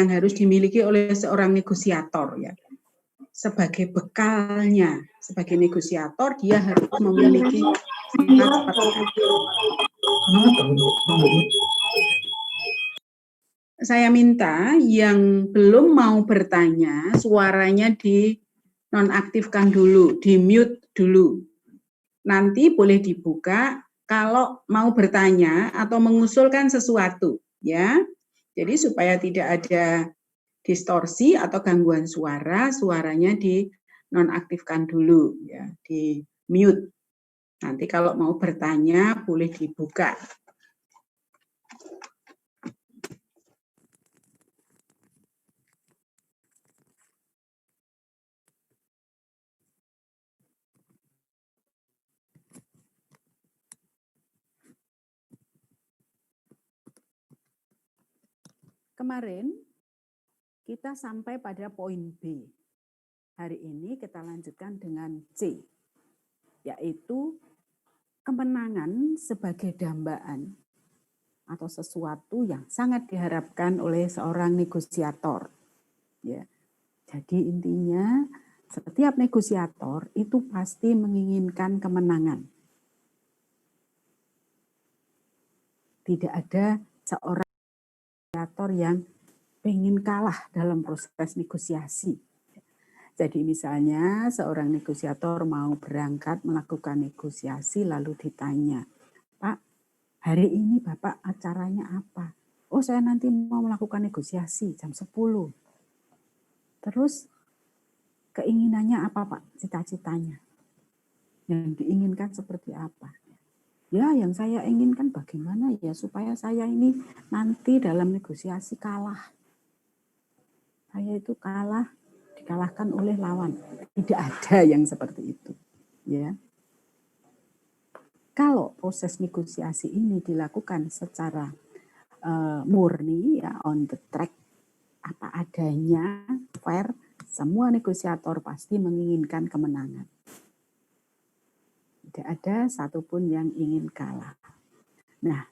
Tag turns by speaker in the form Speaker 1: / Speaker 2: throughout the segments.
Speaker 1: yang harus dimiliki oleh seorang negosiator ya. Sebagai bekalnya, sebagai negosiator dia harus memiliki sifat seperti itu. Saya minta yang belum mau bertanya suaranya dinonaktifkan dulu, di mute dulu. Nanti boleh dibuka kalau mau bertanya atau mengusulkan sesuatu ya. Jadi supaya tidak ada distorsi atau gangguan suara, suaranya dinonaktifkan dulu ya, di mute. Nanti kalau mau bertanya boleh dibuka. Kemarin kita sampai pada poin B. Hari ini kita lanjutkan dengan C, yaitu kemenangan sebagai dambaan atau sesuatu yang sangat diharapkan oleh seorang negosiator. Ya. Jadi intinya setiap negosiator itu pasti menginginkan kemenangan. Tidak ada seorang negosiator yang ingin kalah dalam proses negosiasi. Jadi misalnya seorang negosiator mau berangkat melakukan negosiasi lalu ditanya, Pak, hari ini Bapak acaranya apa? Oh, saya nanti mau melakukan negosiasi jam 10. Terus keinginannya apa Pak? Cita-citanya. Yang diinginkan seperti apa? Ya, yang saya inginkan bagaimana ya supaya saya ini nanti dalam negosiasi kalah. Saya itu kalah, dikalahkan oleh lawan. Tidak ada yang seperti itu. Ya. Kalau proses negosiasi ini dilakukan secara murni, ya on the track, apa adanya, fair, semua negosiator pasti menginginkan kemenangan. Tidak ada satupun yang ingin kalah. Nah,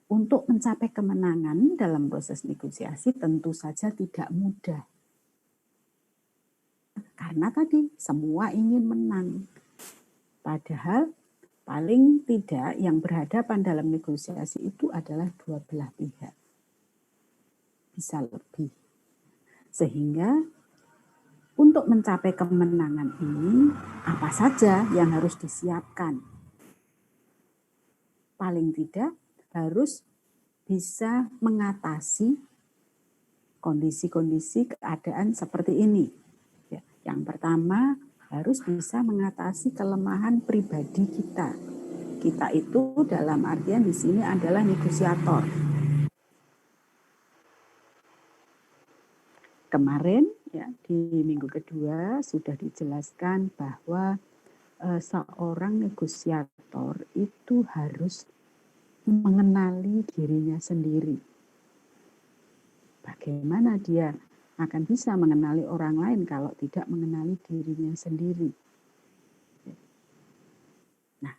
Speaker 1: untuk mencapai kemenangan dalam proses negosiasi tentu saja tidak mudah. Karena tadi semua ingin menang. Padahal paling tidak yang berhadapan dalam negosiasi itu adalah dua belah pihak. Bisa lebih. Sehingga untuk mencapai kemenangan ini, apa saja yang harus disiapkan? Paling tidak harus bisa mengatasi kondisi-kondisi keadaan seperti ini. Ya, yang pertama harus bisa mengatasi kelemahan pribadi kita. Kita itu dalam artian di sini adalah negosiator. Kemarin ya di minggu kedua sudah dijelaskan bahwa seorang negosiator itu harus mengenali dirinya sendiri. Bagaimana dia akan bisa mengenali orang lain kalau tidak mengenali dirinya sendiri? Nah,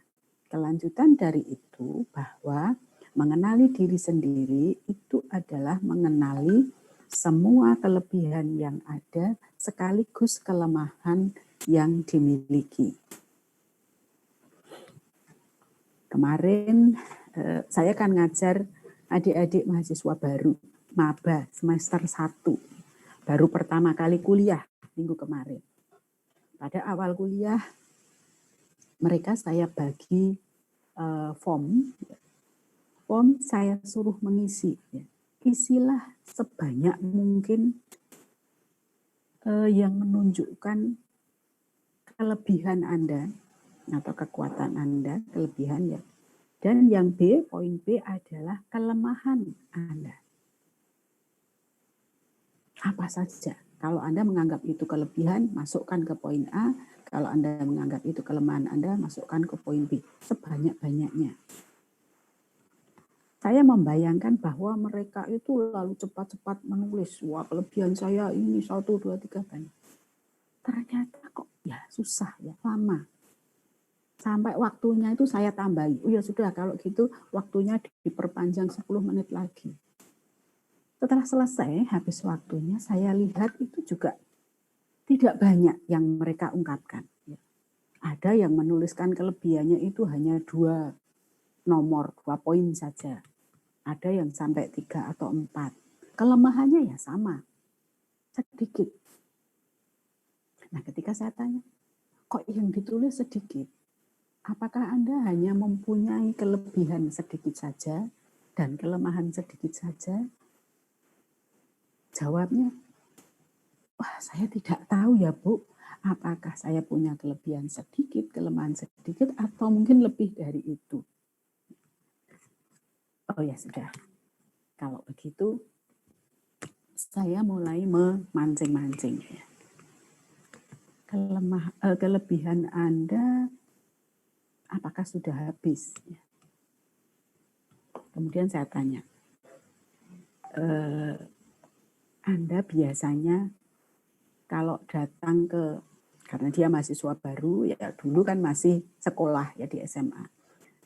Speaker 1: kelanjutan dari itu bahwa mengenali diri sendiri itu adalah mengenali semua kelebihan yang ada sekaligus kelemahan yang dimiliki. Kemarin saya akan ngajar adik-adik mahasiswa baru, maba semester 1. Baru pertama kali kuliah minggu kemarin. Pada awal kuliah mereka saya bagi form saya suruh mengisi. Isilah sebanyak mungkin yang menunjukkan kelebihan Anda atau kekuatan Anda, kelebihan ya. Dan yang B, poin B adalah kelemahan Anda. Apa saja. Kalau Anda menganggap itu kelebihan, masukkan ke poin A. Kalau Anda menganggap itu kelemahan Anda, masukkan ke poin B. Sebanyak-banyaknya. Saya membayangkan bahwa mereka itu lalu cepat-cepat menulis, wah kelebihan saya ini 1, 2, 3 banyak. Ternyata kok ya susah ya, lama. Sampai waktunya itu saya tambahi. Oh ya sudah kalau gitu waktunya diperpanjang 10 menit lagi. Setelah selesai, habis waktunya, saya lihat itu juga tidak banyak yang mereka ungkapkan. Ada yang menuliskan kelebihannya itu hanya 2 nomor, 2 poin saja. Ada yang sampai 3 atau 4. Kelemahannya ya sama, sedikit. Nah, ketika saya tanya, kok yang ditulis sedikit? Apakah Anda hanya mempunyai kelebihan sedikit saja dan kelemahan sedikit saja? Jawabnya, wah, saya tidak tahu ya, Bu. Apakah saya punya kelebihan sedikit, kelemahan sedikit, atau mungkin lebih dari itu? Oh ya sudah, kalau begitu saya mulai memancing-mancing. Kelebihan Anda apakah sudah habis? Kemudian saya tanya, Anda biasanya kalau datang ke, karena dia mahasiswa baru, ya dulu kan masih sekolah ya di SMA.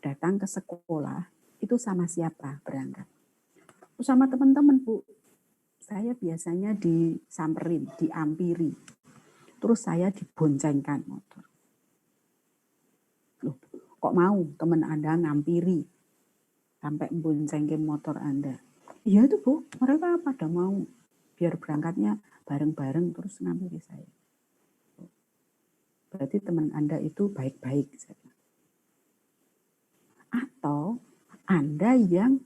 Speaker 1: Datang ke sekolah, itu sama siapa berangkat? Sama teman-teman, Bu. Saya biasanya disamperin, diampiri. Terus saya diboncengkan motor. Loh, kok mau teman Anda ngampiri sampai memboncengin motor Anda? Iya itu, Bu, mereka pada mau biar berangkatnya bareng-bareng terus ngampiri saya. Berarti teman Anda itu baik-baik. Atau Anda yang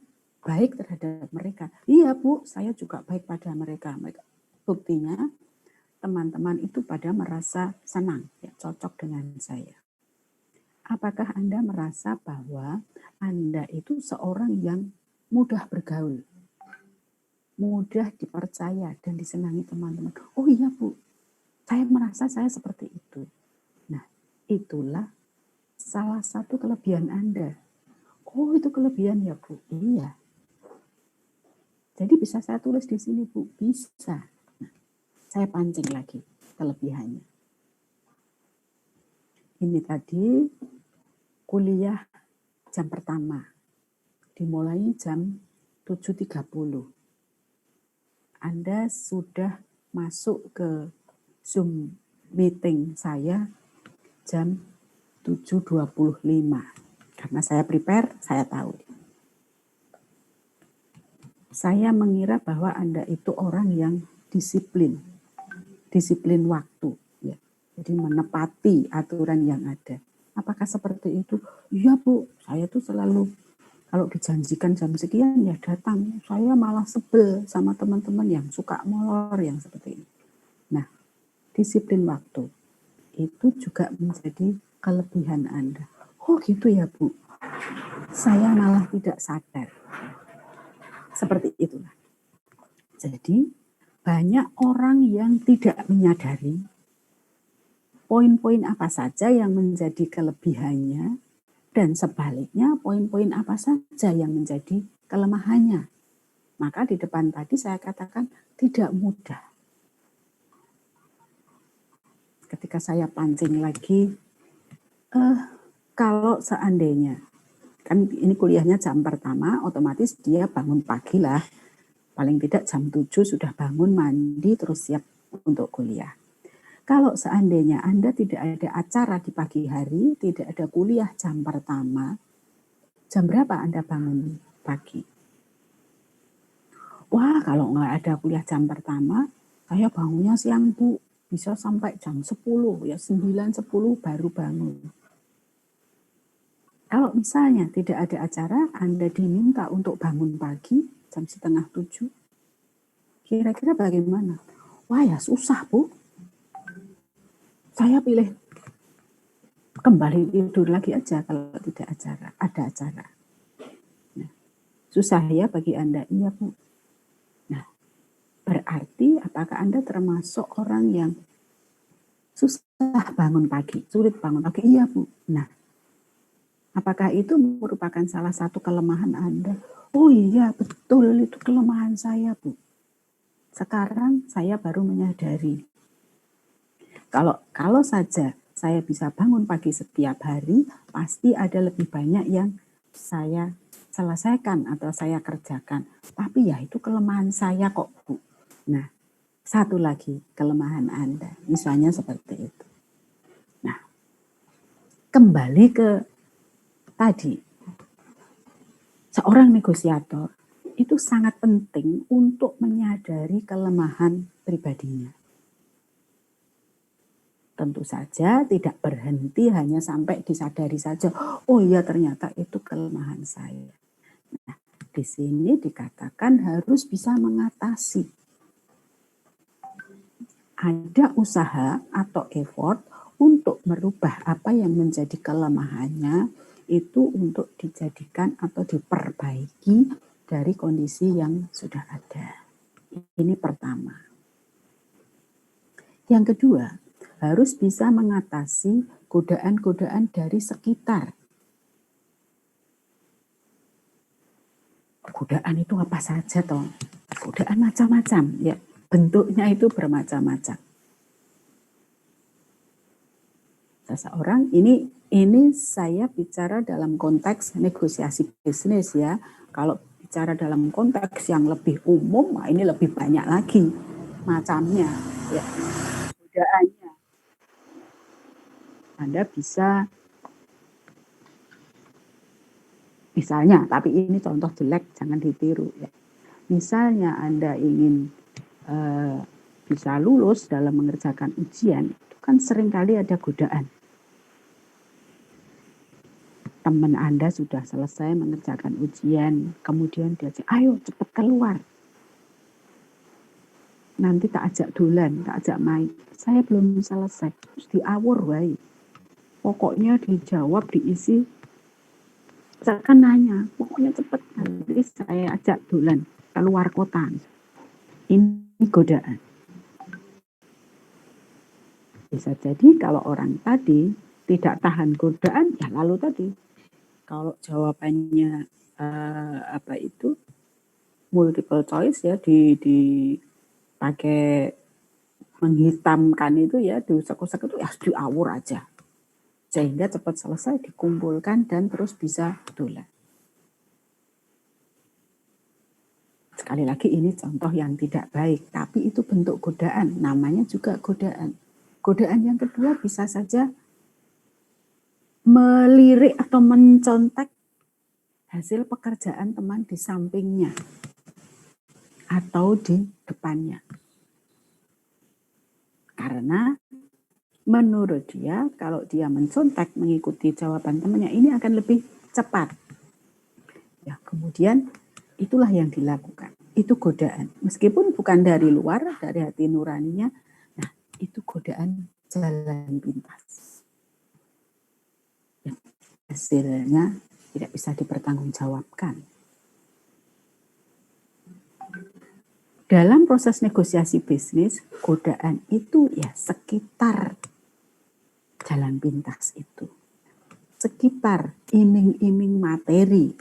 Speaker 1: baik terhadap mereka. Iya, Bu, saya juga baik pada mereka. Buktinya teman-teman itu pada merasa senang, ya, cocok dengan saya. Apakah Anda merasa bahwa Anda itu seorang yang mudah bergaul, mudah dipercaya dan disenangi teman-teman? Oh iya, Bu, saya merasa saya seperti itu. Nah, itulah salah satu kelebihan Anda. Oh, itu kelebihan ya, Bu? Iya. Jadi bisa saya tulis di sini, Bu? Bisa. Nah, saya pancing lagi kelebihannya. Ini tadi kuliah jam pertama. Dimulai jam 7.30. Anda sudah masuk ke Zoom meeting saya jam 7.25. Karena saya prepare, saya tahu. Saya mengira bahwa Anda itu orang yang disiplin waktu, ya. Jadi menepati aturan yang ada. Apakah seperti itu? Iya, Bu, saya tuh selalu kalau dijanjikan jam sekian ya datang. Saya malah sebel sama teman-teman yang suka molor yang seperti ini. Nah, disiplin waktu itu juga menjadi kelebihan Anda. Oh gitu ya, Bu. Saya malah tidak sadar. Seperti itulah. Jadi, banyak orang yang tidak menyadari poin-poin apa saja yang menjadi kelebihannya dan sebaliknya poin-poin apa saja yang menjadi kelemahannya. Maka di depan tadi saya katakan tidak mudah. Ketika saya pancing lagi, kalau seandainya, kan ini kuliahnya jam pertama, otomatis dia bangun pagi lah. Paling tidak jam 7 sudah bangun, mandi, terus siap untuk kuliah. Kalau seandainya Anda tidak ada acara di pagi hari, tidak ada kuliah jam pertama, jam berapa Anda bangun pagi? Wah, kalau nggak ada kuliah jam pertama, saya bangunnya siang, Bu. Bisa sampai jam 10, ya 9-10 baru bangun. Kalau misalnya tidak ada acara, Anda diminta untuk bangun pagi, jam 6:30, kira-kira bagaimana? Wah ya susah, Bu. Saya pilih kembali tidur lagi aja kalau tidak ada acara. Nah, susah ya bagi Anda? Iya, Bu. Nah, berarti apakah Anda termasuk orang yang susah bangun pagi, sulit bangun pagi? Iya, Bu. Nah, apakah itu merupakan salah satu kelemahan Anda? Oh iya, betul, itu kelemahan saya, Bu. Sekarang saya baru menyadari. Kalau saja saya bisa bangun pagi setiap hari, pasti ada lebih banyak yang
Speaker 2: saya selesaikan atau saya kerjakan. Tapi ya itu kelemahan saya kok, Bu. Nah, satu lagi kelemahan Anda. Misalnya seperti itu. Nah, kembali ke tadi. Seorang negosiator itu sangat penting untuk menyadari kelemahan pribadinya. Tentu saja tidak berhenti hanya sampai disadari saja, oh iya ternyata itu kelemahan saya. Nah, di sini dikatakan harus bisa mengatasi. Ada usaha atau effort untuk merubah apa yang menjadi kelemahannya itu untuk dijadikan atau diperbaiki dari kondisi yang sudah ada. Ini pertama. Yang kedua, harus bisa mengatasi godaan-godaan dari sekitar. Godaan itu apa saja toh? Godaan macam-macam ya. Bentuknya itu bermacam-macam. Seseorang ini saya bicara dalam konteks negosiasi bisnis ya. Kalau bicara dalam konteks yang lebih umum, ini lebih banyak lagi macamnya ya. Godaannya. Anda bisa misalnya, tapi ini contoh jelek, jangan ditiru ya. Misalnya Anda ingin bisa lulus dalam mengerjakan ujian, itu kan seringkali ada godaan. Teman Anda sudah selesai mengerjakan ujian, kemudian dia cakap, ayo cepat keluar. Nanti tak ajak dolan, tak ajak main. Saya belum selesai, terus diawur wae. Pokoknya dijawab, diisi. Saya kan nanya, pokoknya cepat nanti saya ajak dolan keluar kota. Ini godaan. Bisa jadi kalau orang tadi tidak tahan godaan, ya lalu tadi. Kalau jawabannya multiple choice ya, dipakai menghitamkan itu ya, diusek-usek itu ya diawur aja. Sehingga cepat selesai, dikumpulkan dan terus bisa dolan. Sekali lagi ini contoh yang tidak baik, tapi itu bentuk godaan, namanya juga godaan. Godaan yang kedua bisa saja melirik atau mencontek hasil pekerjaan teman di sampingnya atau di depannya. Karena menurut dia, kalau dia mencontek mengikuti jawaban temannya, ini akan lebih cepat. Ya, kemudian itulah yang dilakukan. Itu godaan. Meskipun bukan dari luar, dari hati nuraninya, nah itu godaan jalan pintas. Ya, hasilnya tidak bisa dipertanggungjawabkan. Dalam proses negosiasi bisnis, godaan itu ya sekitar jalan pintas itu. Sekitar iming-iming materi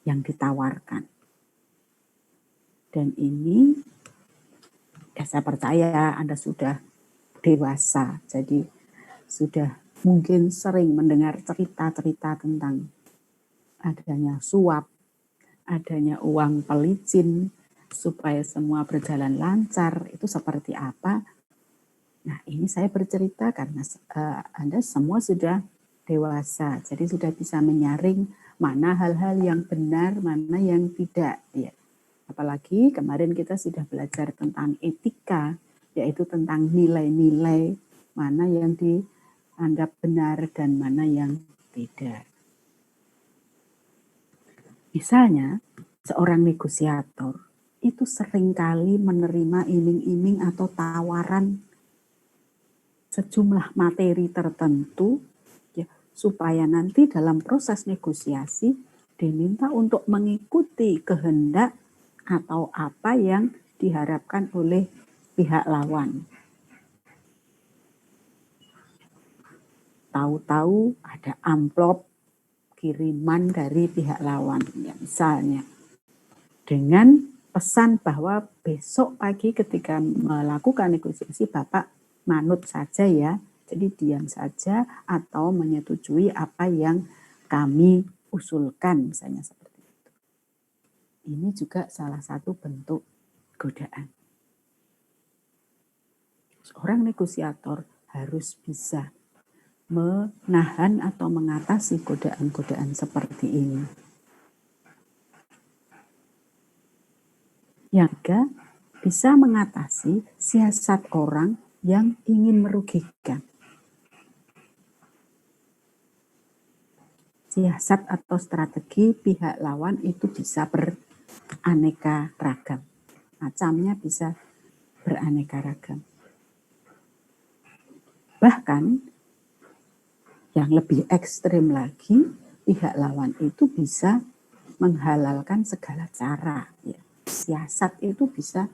Speaker 2: yang ditawarkan. Dan ini, ya saya percaya Anda sudah dewasa, jadi sudah mungkin sering mendengar cerita-cerita tentang adanya suap, adanya uang pelicin, supaya semua berjalan lancar, itu seperti apa? Nah, ini saya bercerita karena Anda semua sudah dewasa, jadi sudah bisa menyaring mana hal-hal yang benar, mana yang tidak. Ya. Apalagi kemarin kita sudah belajar tentang etika, yaitu tentang nilai-nilai, mana yang dianggap benar dan mana yang tidak. Misalnya, seorang negosiator itu seringkali menerima iming-iming atau tawaran sejumlah materi tertentu ya, supaya nanti dalam proses negosiasi diminta untuk mengikuti kehendak atau apa yang diharapkan oleh pihak lawan. Tahu-tahu ada amplop kiriman dari pihak lawan ya, misalnya dengan pesan bahwa besok pagi ketika melakukan negosiasi Bapak manut saja ya, jadi diam saja atau menyetujui apa yang kami usulkan misalnya seperti itu. Ini juga salah satu bentuk godaan. Seorang negosiator harus bisa menahan atau mengatasi godaan-godaan seperti ini. Yang ketiga, bisa mengatasi siasat orang yang ingin merugikan. Siasat atau strategi pihak lawan itu bisa beraneka ragam. Macamnya bisa beraneka ragam. Bahkan yang lebih ekstrim lagi, pihak lawan itu bisa menghalalkan segala cara. Ya. Siasat itu bisa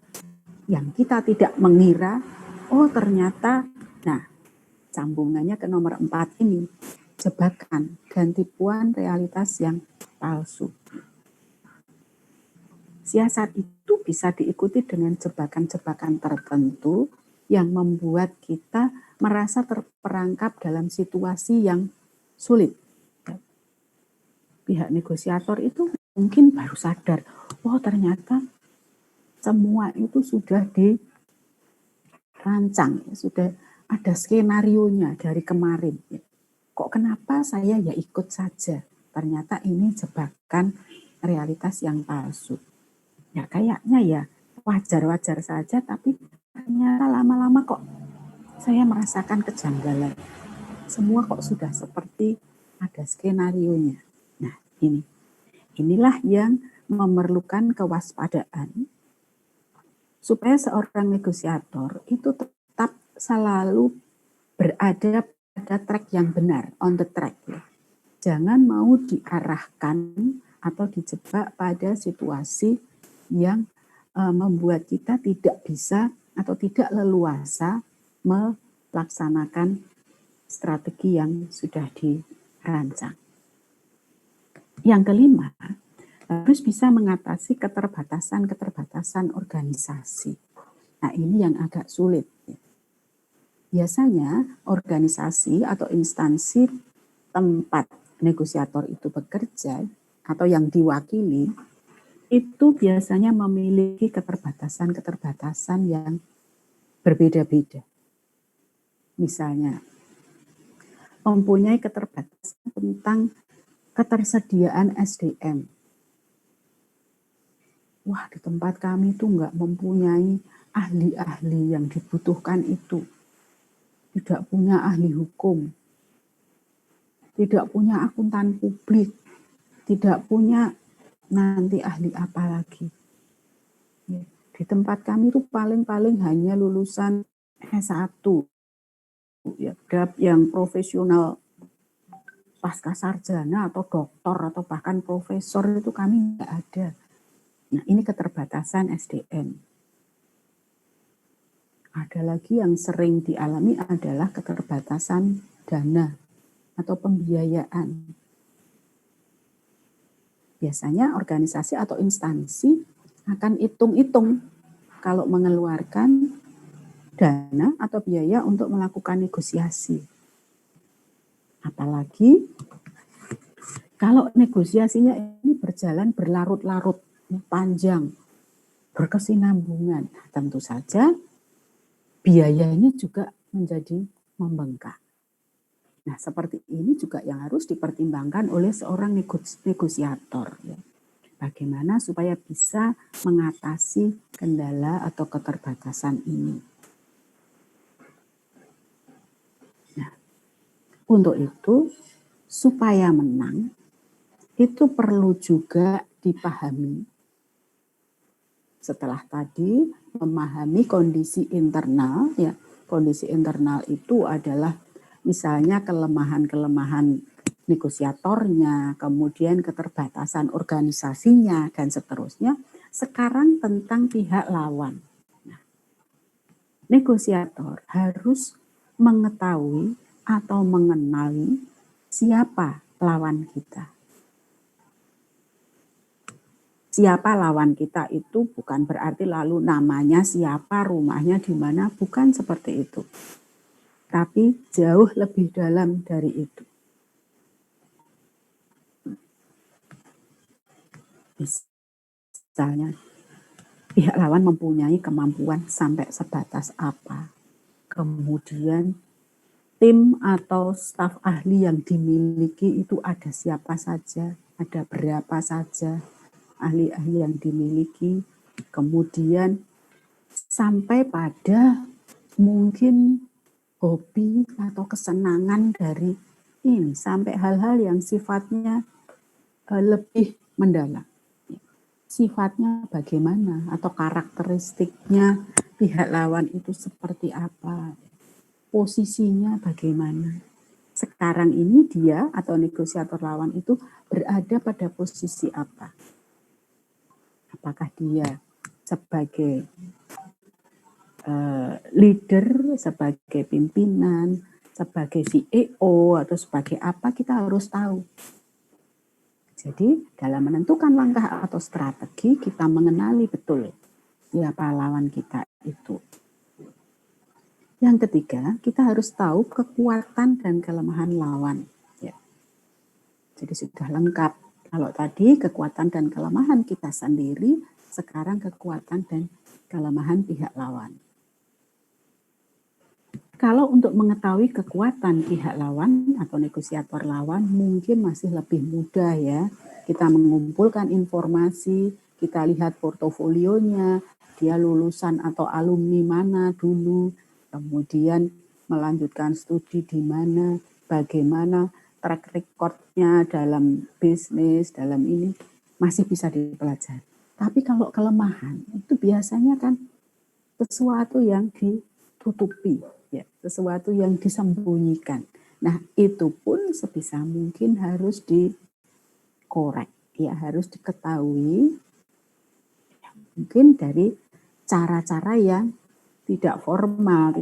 Speaker 2: yang kita tidak mengira, oh ternyata, nah sambungannya ke nomor 4 ini, jebakan dan tipuan realitas yang palsu. Siasat itu bisa diikuti dengan jebakan-jebakan tertentu yang membuat kita merasa terperangkap dalam situasi yang sulit. Pihak negosiator itu mungkin baru sadar, oh ternyata semua itu sudah dirancang, sudah ada skenarionya dari kemarin. Kok kenapa saya ya ikut saja? Ternyata ini jebakan realitas yang palsu. Ya kayaknya ya wajar-wajar saja, tapi ternyata lama-lama kok saya merasakan kejanggalan. Semua kok sudah seperti ada skenarionya. Nah inilah yang memerlukan kewaspadaan supaya seorang negosiator itu tetap selalu berada pada track yang benar, on the track. Ya. Jangan mau diarahkan atau dijebak pada situasi yang membuat kita tidak bisa atau tidak leluasa melaksanakan strategi yang sudah dirancang. Yang kelima, harus bisa mengatasi keterbatasan-keterbatasan organisasi. Nah, ini yang agak sulit. Biasanya organisasi atau instansi tempat negosiator itu bekerja atau yang diwakili itu biasanya memiliki keterbatasan-keterbatasan yang berbeda-beda. Misalnya, mempunyai keterbatasan tentang ketersediaan SDM. Wah, di tempat kami itu nggak mempunyai ahli-ahli yang dibutuhkan itu. Tidak punya ahli hukum. Tidak punya akuntan publik. Tidak punya nanti ahli apa lagi. Di tempat kami itu paling-paling hanya lulusan S1. Ya, yang profesional pasca sarjana atau doktor atau bahkan profesor itu kami nggak ada. Nah, ini keterbatasan SDM. Ada lagi yang sering dialami adalah keterbatasan dana atau pembiayaan. Biasanya organisasi atau instansi akan hitung-hitung kalau mengeluarkan dana atau biaya untuk melakukan negosiasi. Apalagi kalau negosiasinya ini berjalan berlarut-larut, panjang, berkesinambungan, tentu saja biayanya juga menjadi membengkak. Nah, seperti ini juga yang harus dipertimbangkan oleh seorang negosiator. Ya. Bagaimana supaya bisa mengatasi kendala atau keterbatasan ini. Nah, untuk itu, supaya menang, itu perlu juga dipahami. Setelah tadi memahami kondisi internal, ya kondisi internal itu adalah misalnya kelemahan-kelemahan negosiatornya, kemudian keterbatasan organisasinya, dan seterusnya. Sekarang tentang pihak lawan. Nah, negosiator harus mengetahui atau mengenali siapa lawan kita. Siapa lawan kita itu bukan berarti lalu namanya siapa, rumahnya di mana, bukan seperti itu. Tapi jauh lebih dalam dari itu. Misalnya, pihak lawan mempunyai kemampuan sampai sebatas apa. Kemudian, tim atau staf ahli yang dimiliki itu ada siapa saja, ada berapa saja ahli-ahli yang dimiliki. Kemudian, sampai pada mungkin hobi atau kesenangan dari ini, sampai hal-hal yang sifatnya lebih mendalam. Sifatnya bagaimana atau karakteristiknya pihak lawan itu seperti apa, posisinya bagaimana. Sekarang ini dia atau negosiator lawan itu berada pada posisi apa? Apakah dia sebagai leader, sebagai pimpinan, sebagai CEO atau sebagai apa, kita harus tahu. Jadi dalam menentukan langkah atau strategi, kita mengenali betul siapa lawan kita itu. Yang ketiga, kita harus tahu kekuatan dan kelemahan lawan. Ya. Jadi sudah lengkap. Kalau tadi kekuatan dan kelemahan kita sendiri, sekarang kekuatan dan kelemahan pihak lawan. Kalau untuk mengetahui kekuatan pihak lawan atau negosiator lawan mungkin masih lebih mudah ya. Kita mengumpulkan informasi, kita lihat portofolionya, dia lulusan atau alumni mana dulu, kemudian melanjutkan studi di mana, bagaimana track record-nya dalam bisnis, dalam ini masih bisa dipelajari. Tapi kalau kelemahan itu biasanya kan sesuatu yang ditutupi, ya, sesuatu yang disembunyikan. Nah, itu pun sebisa mungkin harus dikorek, ya, harus diketahui. Mungkin dari cara-cara yang tidak formal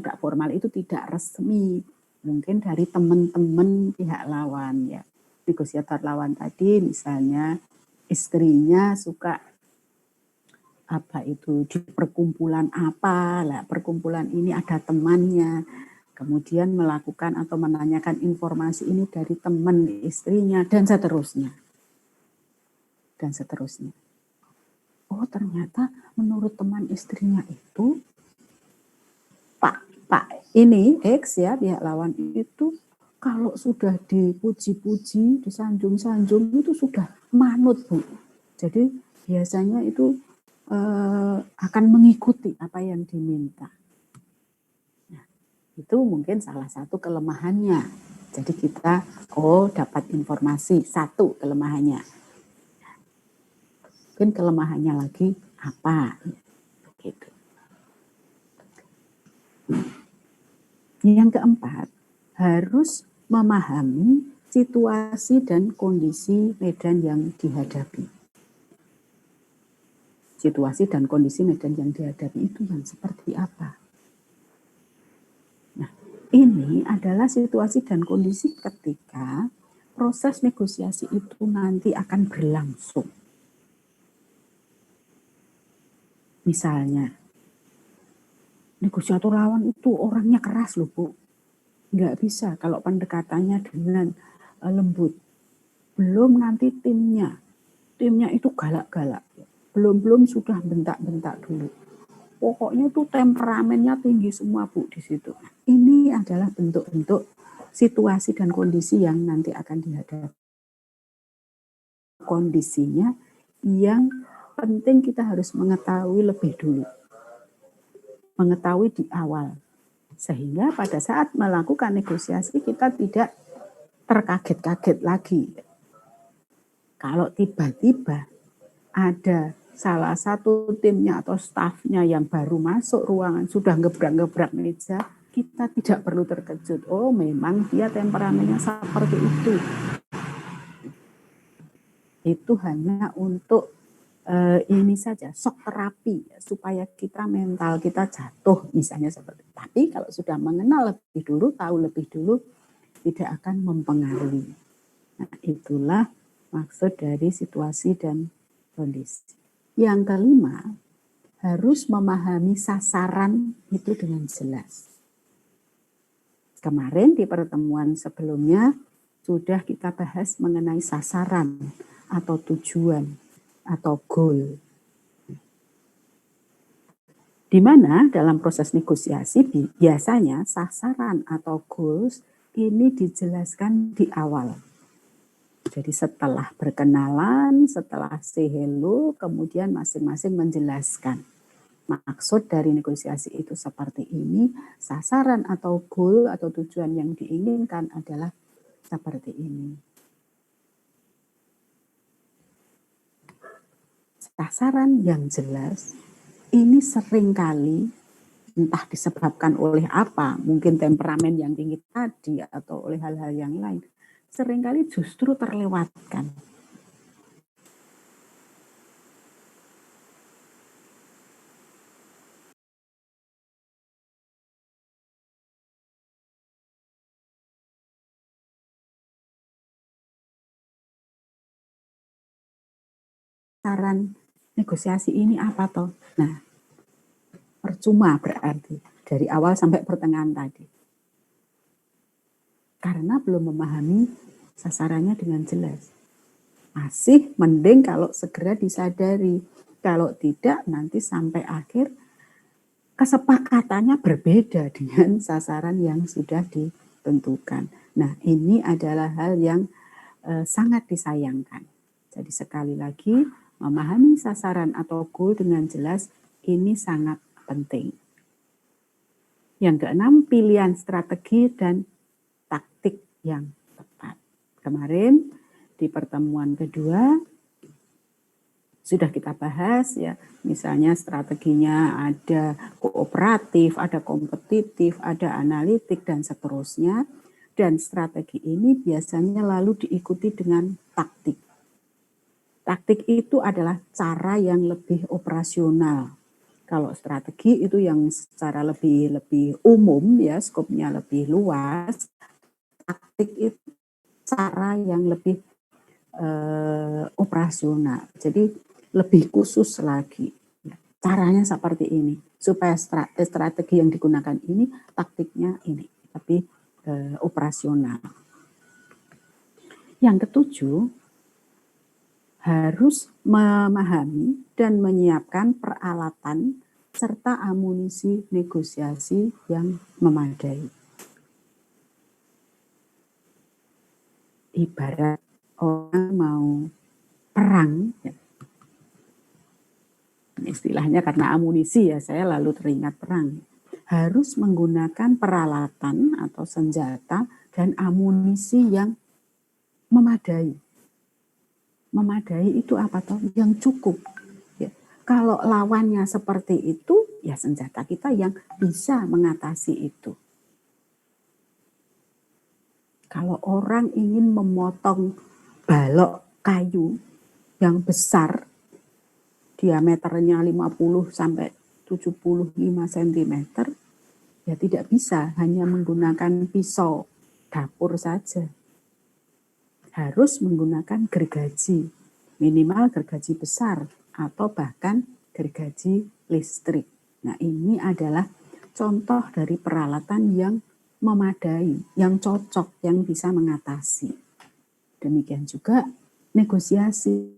Speaker 2: itu tidak resmi. Mungkin dari teman-teman pihak lawan, ya. Negosiator lawan tadi misalnya istrinya suka apa itu di perkumpulan apa lah, perkumpulan ini ada temannya, kemudian melakukan atau menanyakan informasi ini dari teman istrinya dan seterusnya oh ternyata menurut teman istrinya itu Pak ini X ya, pihak lawan itu kalau sudah dipuji-puji, disanjung-sanjung itu sudah manut Bu. Jadi biasanya itu akan mengikuti apa yang diminta. Nah, itu mungkin salah satu kelemahannya. Jadi kita dapat informasi, satu kelemahannya. Mungkin kelemahannya lagi apa? Gitu. Yang keempat, harus memahami situasi dan kondisi medan yang dihadapi. Situasi dan kondisi medan yang dihadapi itu yang seperti apa. Nah, ini adalah situasi dan kondisi ketika proses negosiasi itu nanti akan berlangsung. Misalnya, negosiator lawan itu orangnya keras loh Bu. Nggak bisa kalau pendekatannya dengan lembut. Belum nanti timnya itu galak-galak. Belum sudah bentak-bentak dulu. Pokoknya itu temperamennya tinggi semua Bu di situ. Ini adalah bentuk-bentuk situasi dan kondisi yang nanti akan dihadapi. Kondisinya yang penting kita harus mengetahui lebih dulu. Mengetahui di awal. Sehingga pada saat melakukan negosiasi kita tidak terkaget-kaget lagi. Kalau tiba-tiba ada salah satu timnya atau stafnya yang baru masuk ruangan, sudah gebrak-gebrak meja, kita tidak perlu terkejut. Oh, memang dia temperamennya seperti itu. Itu hanya untuk ini saja, shock terapi, supaya kita mental kita jatuh, misalnya seperti itu. Tapi kalau sudah mengenal lebih dulu, tahu lebih dulu, tidak akan mempengaruhi. Nah, itulah maksud dari situasi dan kondisi. Yang kelima, harus memahami sasaran itu dengan jelas. Kemarin di pertemuan sebelumnya sudah kita bahas mengenai sasaran atau tujuan. atau goal. Di mana dalam proses negosiasi biasanya sasaran atau goals ini dijelaskan di awal. Jadi setelah berkenalan, setelah say hello, kemudian masing-masing menjelaskan maksud dari negosiasi itu seperti ini, sasaran atau goal atau tujuan yang diinginkan adalah seperti ini. Sasaran yang jelas ini seringkali entah disebabkan oleh apa, mungkin temperamen yang tinggi tadi atau oleh hal-hal yang lain, seringkali justru terlewatkan. Saran negosiasi ini apa toh? Nah, percuma berarti dari awal sampai pertengahan tadi. Karena belum memahami sasarannya dengan jelas. Masih mending kalau segera disadari. Kalau tidak, nanti sampai akhir kesepakatannya berbeda dengan sasaran yang sudah ditentukan. Nah, ini adalah hal yang sangat disayangkan. Jadi sekali lagi, memahami sasaran atau goal dengan jelas ini sangat penting. Yang keenam, pilihan strategi dan taktik yang tepat. Kemarin di pertemuan kedua sudah kita bahas ya, misalnya strateginya ada kooperatif, ada kompetitif, ada analitik dan seterusnya. Dan strategi ini biasanya lalu diikuti dengan taktik. Taktik itu adalah cara yang lebih operasional. Kalau strategi itu yang secara lebih umum ya, skopnya lebih luas. Taktik itu cara yang lebih operasional. Jadi lebih khusus lagi. Caranya seperti ini. Supaya strategi yang digunakan ini, taktiknya ini. Lebih operasional. Yang ketujuh, harus memahami dan menyiapkan peralatan serta amunisi negosiasi yang memadai. Ibarat orang mau perang, ya. Istilahnya karena amunisi ya, saya lalu teringat perang. Harus menggunakan peralatan atau senjata dan amunisi yang memadai. Memadai itu apa toh? Yang cukup. Ya. Kalau lawannya seperti itu, ya senjata kita yang bisa mengatasi itu. Kalau orang ingin memotong balok kayu yang besar, diameternya 50 sampai 75 cm, ya tidak bisa hanya menggunakan pisau dapur saja. Harus menggunakan gergaji, minimal gergaji besar atau bahkan gergaji listrik. Nah, ini adalah contoh dari peralatan yang memadai, yang cocok, yang bisa mengatasi. Demikian juga negosiasi.